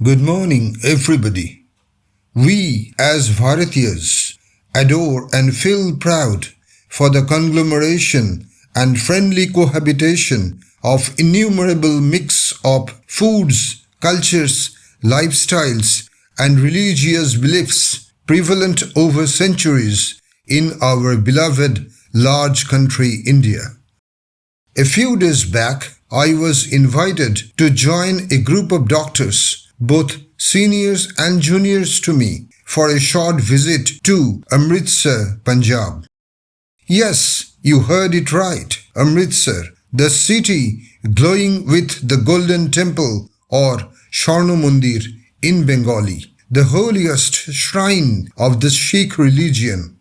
Good morning, everybody. We, as Bharatiyas, adore and feel proud for the conglomeration and friendly cohabitation of innumerable mix of foods, cultures, lifestyles, and religious beliefs prevalent over centuries in our beloved large country India. A few days back, I was invited to join a group of doctors, both seniors and juniors to me, for a short visit to Amritsar, Punjab. Yes, you heard it right, Amritsar, the city glowing with the Golden Temple or Swarna Mandir in Bengali, the holiest shrine of the Sikh religion.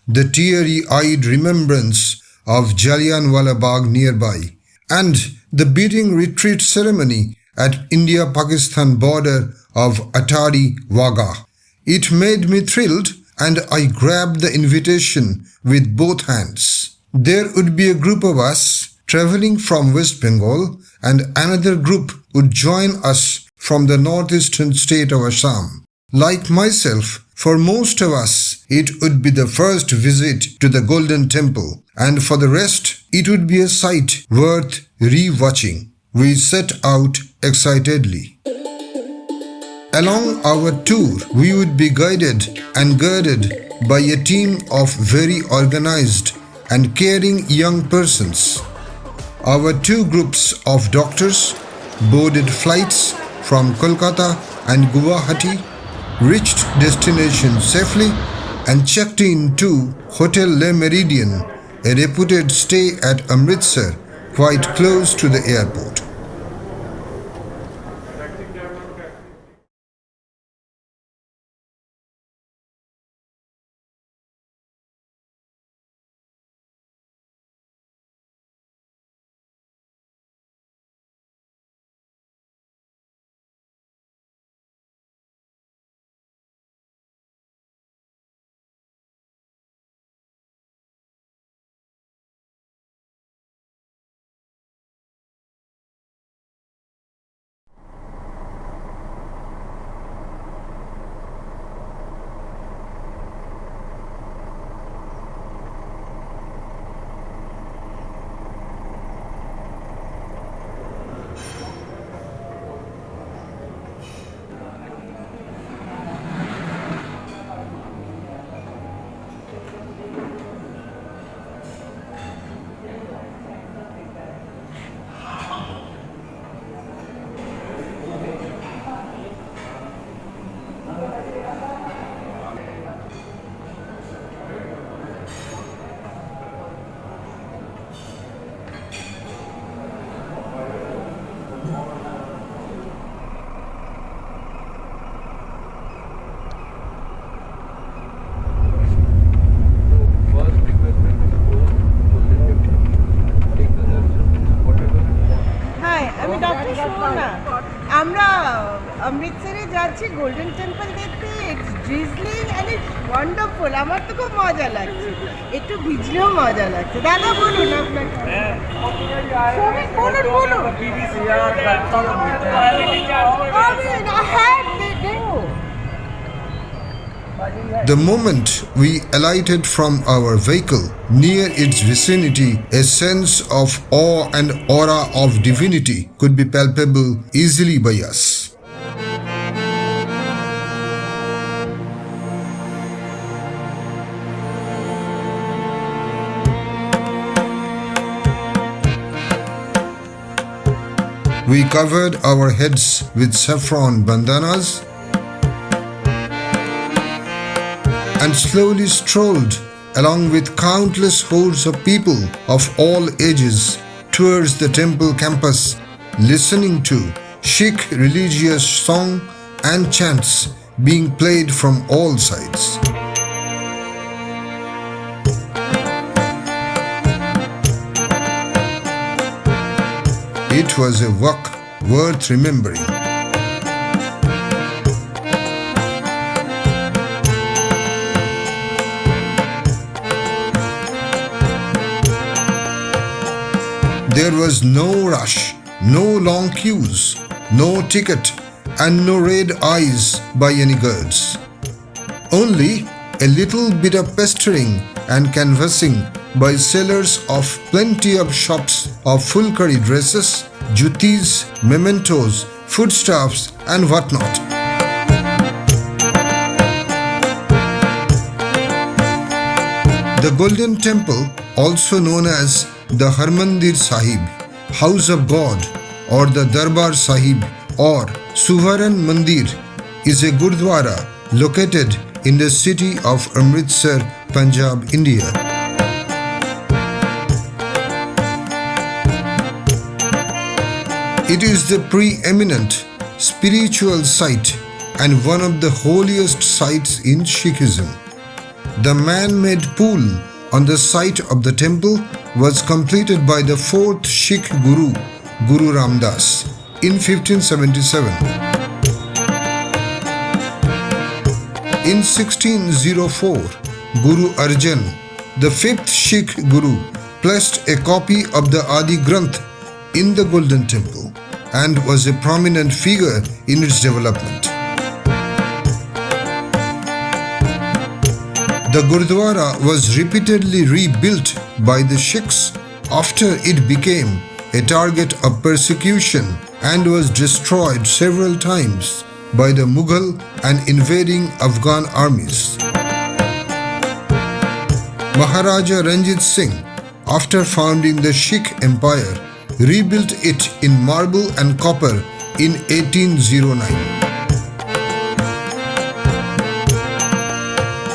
The teary-eyed remembrance of Jallianwala Bagh nearby, and the beating retreat ceremony at India-Pakistan border of Attari Wagah. It made me thrilled and I grabbed the invitation with both hands. There would be a group of us traveling from West Bengal and another group would join us from the northeastern state of Assam. Like myself, for most of us, it would be the first visit to the Golden Temple, and for the rest, it would be a sight worth re-watching. We set out excitedly. Along our tour, we would be guided and girded by a team of very organized and caring young persons. Our two groups of doctors boarded flights from Kolkata and Guwahati, reached destination safely, and checked in to Hotel Le Méridien, a reputed stay at Amritsar, quite close to the airport. আমরা অমৃতসরে যাচ্ছি Golden Temple দেখতে। It's drizzling and it's wonderful. আমার তো খুব মজা লাগছে, একটু ভিজলেও মজা লাগছে। দাদা বলুন আপনার। The moment we alighted from our vehicle, near its vicinity, a sense of awe and aura of divinity could be palpable easily by us. We covered our heads with saffron bandanas and slowly strolled along with countless hordes of people of all ages towards the temple campus, listening to Sikh religious song and chants being played from all sides. It was a walk worth remembering. There was no rush, no long queues, no ticket, and no red eyes by any girls. Only a little bit of pestering and canvassing by sellers of plenty of shops of full-curry dresses, jutis, mementos, foodstuffs and whatnot. The Golden Temple, also known as the Harmandir Sahib, House of God, or the Darbar Sahib or Suvaran Mandir, is a Gurdwara located in the city of Amritsar, Punjab, India. It is the preeminent spiritual site and one of the holiest sites in Sikhism. The man-made pool on the site of the temple was completed by the fourth Sikh Guru, Guru Ramdas, in 1577. In 1604, Guru Arjan, the fifth Sikh Guru, placed a copy of the Adi Granth in the Golden Temple and was a prominent figure in its development. The Gurdwara was repeatedly rebuilt by the Sikhs after it became a target of persecution and was destroyed several times by the Mughal and invading Afghan armies. Maharaja Ranjit Singh, after founding the Sikh Empire, rebuilt it in marble and copper in 1809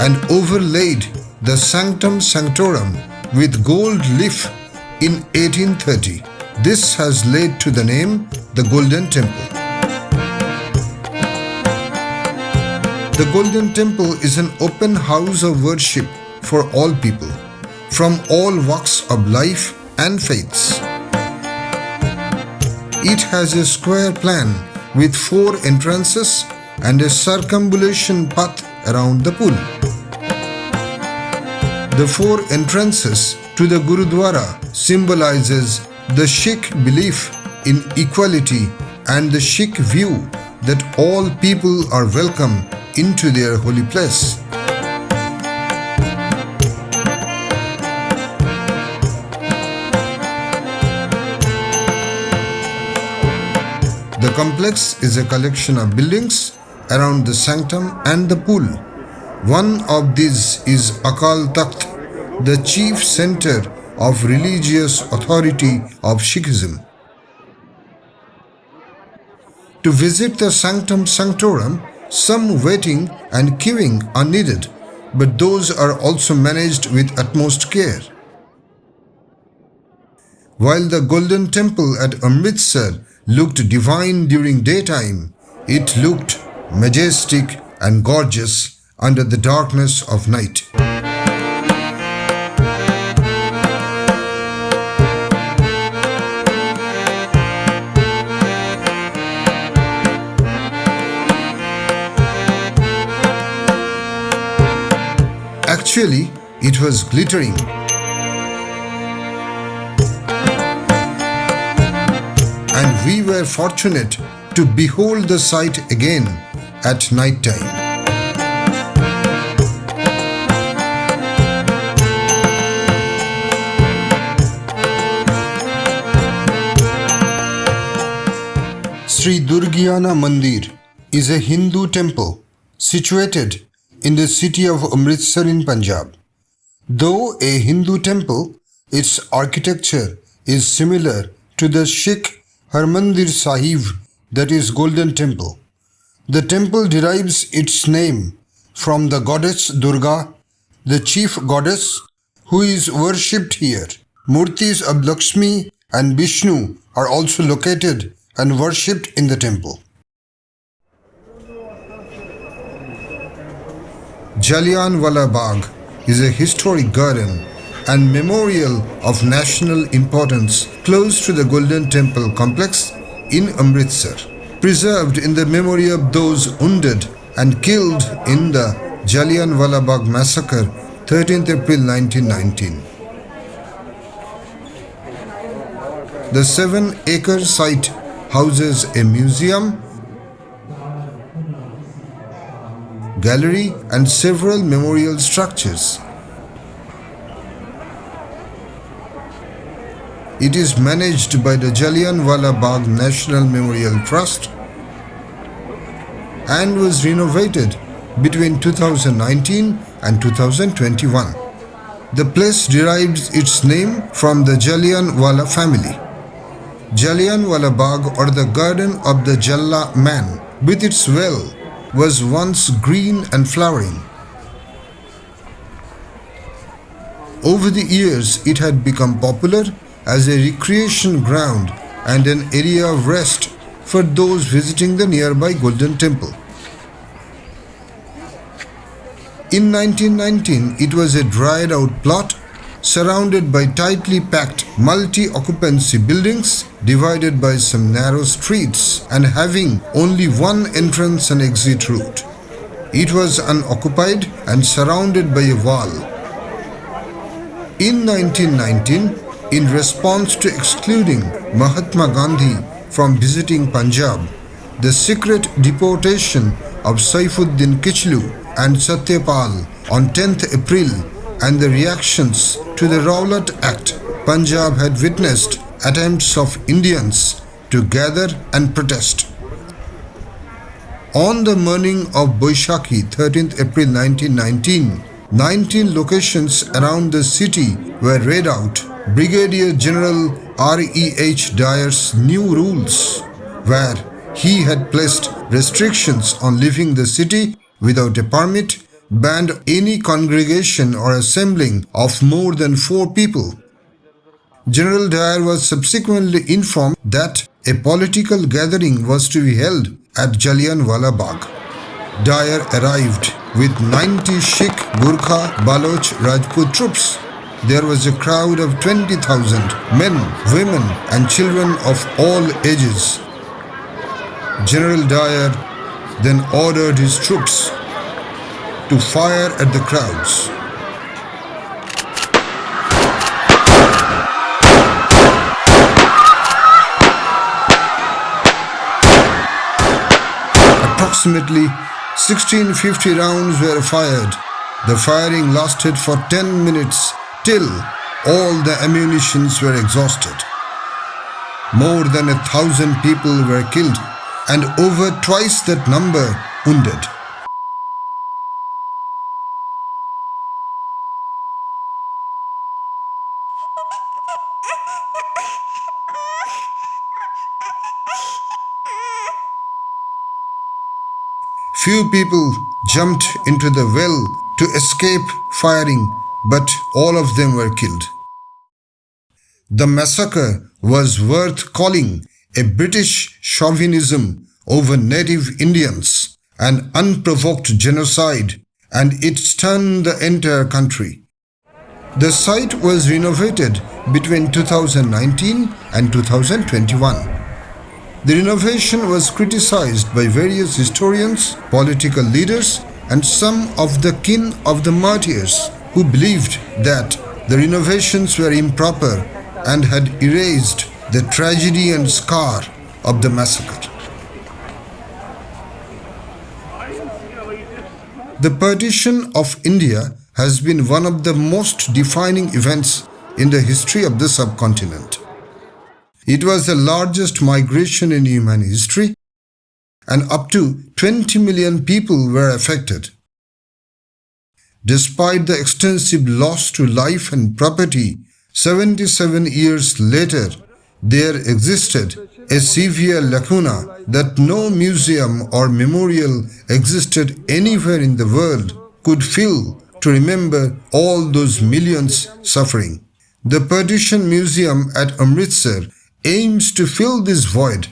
and overlaid the Sanctum Sanctorum with gold leaf in 1830. This has led to the name the Golden Temple. The Golden Temple is an open house of worship for all people, from all walks of life and faiths. It has a square plan with 4 entrances and a circumambulation path around the pool. The 4 entrances to the Gurudwara symbolizes the Sikh belief in equality and the Sikh view that all people are welcome into their holy place. The complex is a collection of buildings around the sanctum and the pool. One of these is Akal Takht, the chief center of religious authority of Sikhism. To visit the Sanctum Sanctorum, some waiting and queuing are needed, but those are also managed with utmost care. While the Golden Temple at Amritsar looked divine during daytime, it looked majestic and gorgeous under the darkness of night. Actually, it was glittering. And we were fortunate to behold the sight again at night time. Sri Durgiana Mandir is a Hindu temple situated in the city of Amritsar in Punjab. Though a Hindu temple, its architecture is similar to the Sikh Harmandir Sahib, that is Golden Temple. The temple derives its name from the goddess Durga, the chief goddess, who is worshipped here. Murtis of Lakshmi and Vishnu are also located and worshipped in the temple. Jallianwala Bagh is a historic garden and memorial of national importance close to the Golden Temple complex in Amritsar, preserved in the memory of those wounded and killed in the Jallianwala Bagh massacre, 13th April 1919. The 7-acre site houses a museum, gallery and several memorial structures. It is managed by the Jallianwala Bagh National Memorial Trust and was renovated between 2019 and 2021. The place derives its name from the Jallianwala family. Jallianwala Bagh, or the Garden of the Jalla Man, with its well, was once green and flowering. Over the years, it had become popular as a recreation ground and an area of rest for those visiting the nearby Golden Temple. In 1919, it was a dried-out plot surrounded by tightly packed multi-occupancy buildings divided by some narrow streets and having only one entrance and exit route. It was unoccupied and surrounded by a wall. In 1919, in response to excluding Mahatma Gandhi from visiting Punjab, the secret deportation of Saifuddin Kichlu and Satyapal on 10th April and the reactions to the Rowlatt Act, Punjab had witnessed attempts of Indians to gather and protest. On the morning of Boishakhi, 13th April 1919, 19 locations around the city were read out. Brigadier General R.E.H. Dyer's new rules, where he had placed restrictions on leaving the city without a permit, banned any congregation or assembling of more than 4 people. General Dyer was subsequently informed that a political gathering was to be held at Jallianwala Bagh. Dyer arrived with 90 Sikh, Gurkha, Baloch, Rajput troops. There was a crowd of 20,000 men, women and children of all ages. General Dyer then ordered his troops to fire at the crowds. Approximately 1650 rounds were fired. The firing lasted for 10 minutes till all the ammunitions were exhausted. More than 1,000 people were killed and over twice that number wounded. Few people jumped into the well to escape firing, but all of them were killed. The massacre was worth calling a British chauvinism over native Indians, an unprovoked genocide, and it stunned the entire country. The site was renovated between 2019 and 2021. The renovation was criticized by various historians, political leaders, and some of the kin of the martyrs who believed that the renovations were improper and had erased the tragedy and scar of the massacre. The partition of India has been one of the most defining events in the history of the subcontinent. It was the largest migration in human history, and up to 20 million people were affected. Despite the extensive loss to life and property, 77 years later, there existed a severe lacuna that no museum or memorial existed anywhere in the world could fill to remember all those millions suffering. The Partition Museum at Amritsar aims to fill this void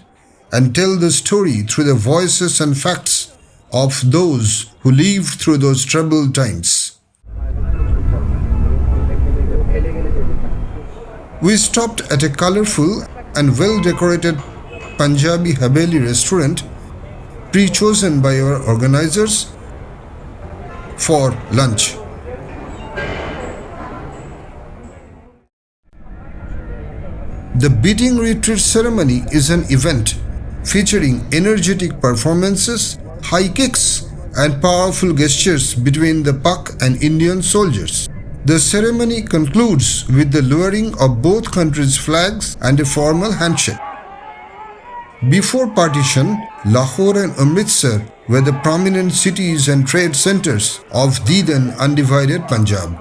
and tell the story through the voices and facts of those who lived through those troubled times. We stopped at a colorful and well-decorated Punjabi Haveli restaurant pre-chosen by our organizers for lunch. The beating retreat ceremony is an event featuring energetic performances, high kicks, and powerful gestures between the Pak and Indian soldiers. The ceremony concludes with the lowering of both countries' flags and a formal handshake. Before partition, Lahore and Amritsar were the prominent cities and trade centers of the then undivided Punjab.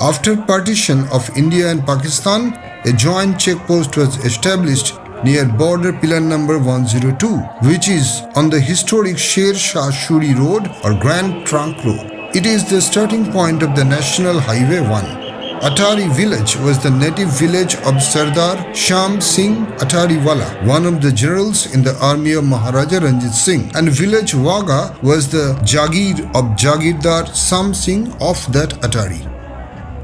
After partition of India and Pakistan, a joint checkpost was established near border pillar number 102, which is on the historic Sher Shah Suri Road or Grand Trunk Road. It is the starting point of the National Highway 1. Attari village was the native village of Sardar Sham Singh Attari Wagah, one of the generals in the army of Maharaja Ranjit Singh, and village Wagah was the Jagir of Jagirdar Sam Singh of that Attari.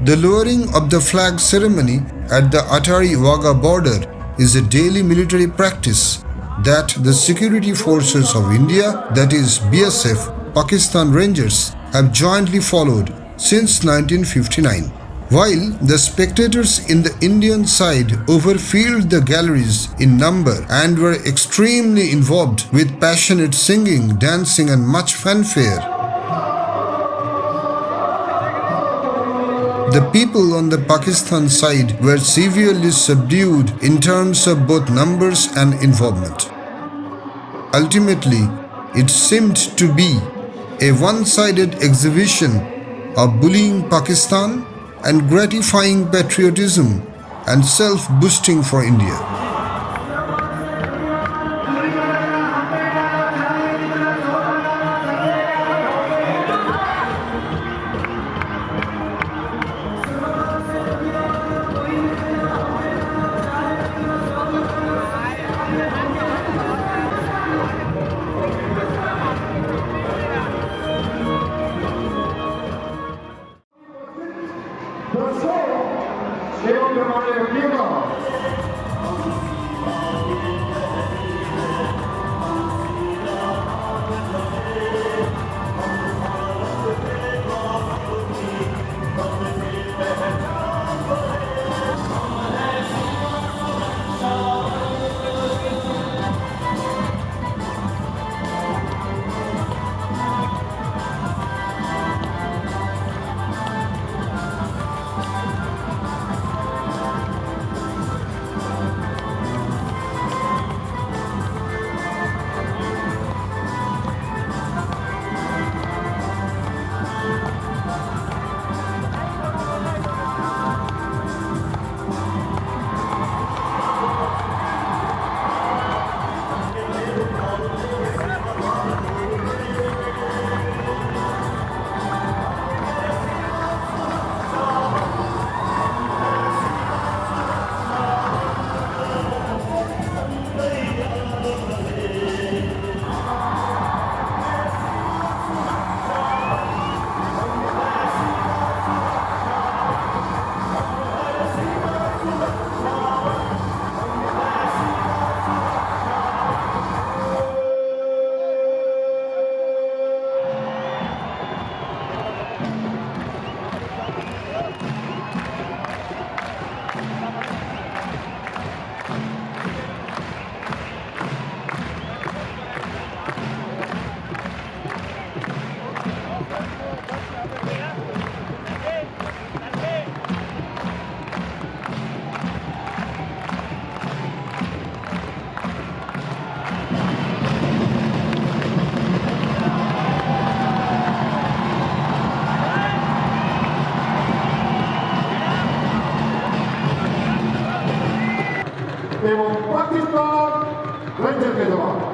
The lowering of the flag ceremony at the Attari Wagah border is a daily military practice that the security forces of India, that is BSF, Pakistan Rangers, have jointly followed since 1959. While the spectators in the Indian side overfilled the galleries in number and were extremely involved with passionate singing, dancing and much fanfare, the people on the Pakistan side were severely subdued in terms of both numbers and involvement. Ultimately, it seemed to be a one-sided exhibition of bullying Pakistan and gratifying patriotism and self-boosting for India. एवं Pakistan ranger के जवान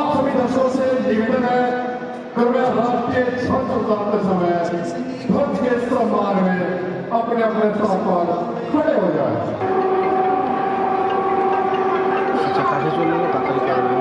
आप सभी दर्शकों से निवेदन है कृपया राष्ट्रीय ध्वज उतारते समय ध्वज के सम्मान में अपने अपने स्थान पर खड़े हो जाए। আচ্ছা কাছে চলে গেলে তাড়াতাড়ি করবে।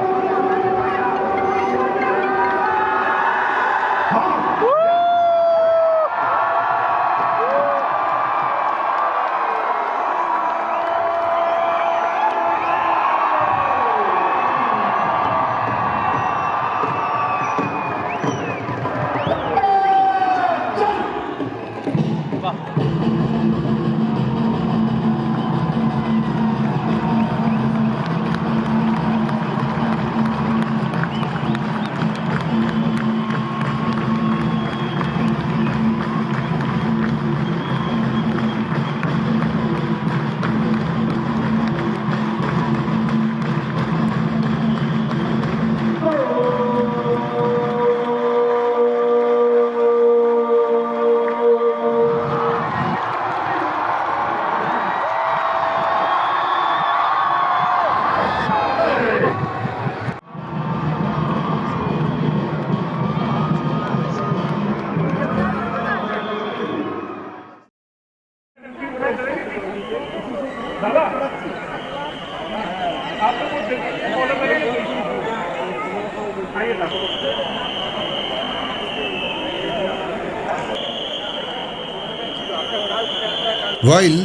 While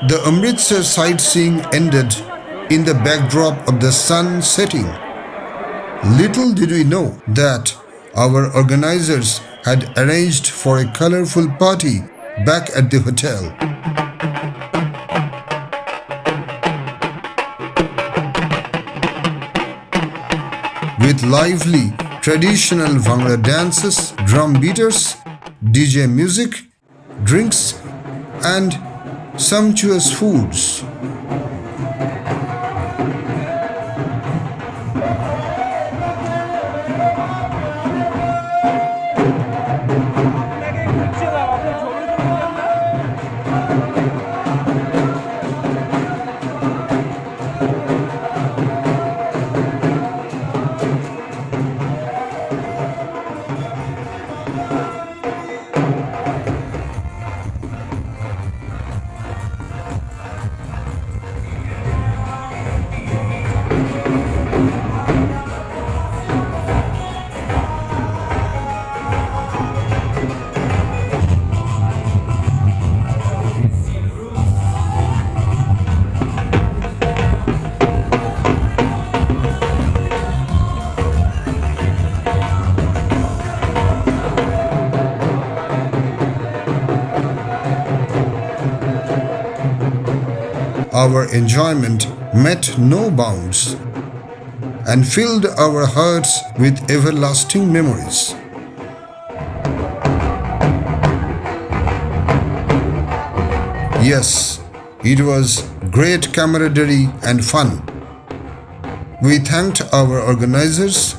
the Amritsar sightseeing ended in the backdrop of the sun setting, little did we know that our organizers had arranged for a colorful party back at the hotel. With lively traditional Bhangra dances, drum beaters, DJ music, drinks and sumptuous foods. Our enjoyment met no bounds and filled our hearts with everlasting memories. Yes, it was great camaraderie and fun. We thanked our organizers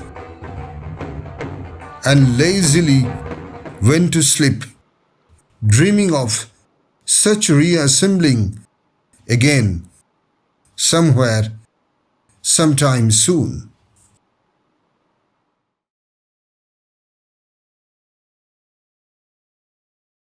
and lazily went to sleep, dreaming of such reassembling again somewhere, sometime soon.